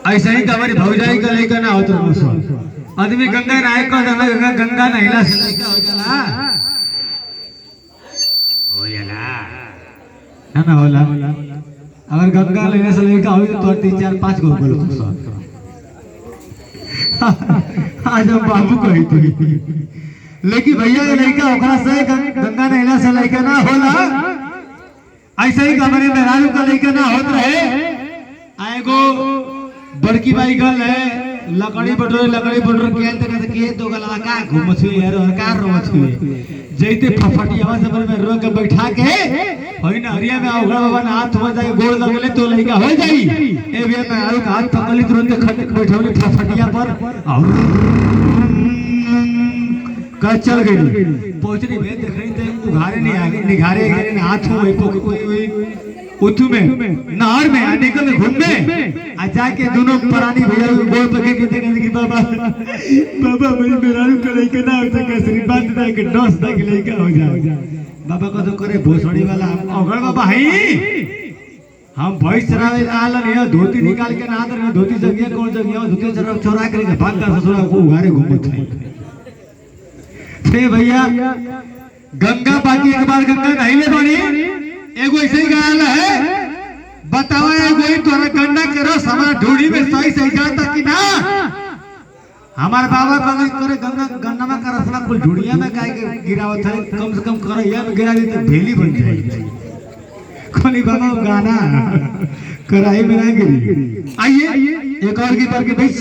ऐसा ही हमारी भौजाई का लेकर ना होता आदमी गंगा नहाए को गंगा नहिला से लइका हो जाला ना होला। अगर गंगा लेने से लइका हो तो 3 4 5 गो बोलो आज हम बाबू कही थी लेकिन भैया के लइका ओकरा से गंगा नहिला से लइका ना होला। ऐसे ही हमारे मेहरारू का लइका ना होत रहे। आएगो बड़की बाई गल है लकड़ी बटोर के तो गला का घूमत हुए यार और कार रोत हुए जैते फफटियावा से में रो के बैठा के होई ना हरिया में ओगड़ा बाबा ना हाथ हो जाए गोड़ लगले तो लइका हो जाई। ए भैया मैं आलू का हाथ पकड़ ली तुरंत खट बैठौली फफटिया पर और का चल गई पहुंचनी में देख रही थे उघारे नहीं आ गई निघारे हाथ हो उठू में नहर में निकल में घूम में आ जाके दोनों परानी भैया गोल पके के देखे कि बाबा बाबा मेरी मेहरारू का लइका ना हो सके आशीर्वाद दे के 10 तक लइका हो जाए। बाबा को तो करे भोसड़ी वाला ओगड़ बाबा है हम भैंस चरावे आलन ये धोती निकाल के ना आदर में धोती जगिया कौन जगिया धोती चोरा के भाग कर ससुरा को उघारे घूमत है थे भैया। गंगा बाकी एक बार गंगा नहीं ले बनी एगो ऐसे ही गाल है बताओ एगो तोरा गंडा के रस हमारा ढूढ़ी में सही सही जाता कि ना। हमारे बाबा का करे गंगा गन्ना में का रसना कुल ढूढ़िया में काहे के गिरावत है कम से कम करैया में गिरा दी तो भेली बन जाएगी। कोनी बाबा गाना कराई में ना गिरी। आइए एक और गीत के बीच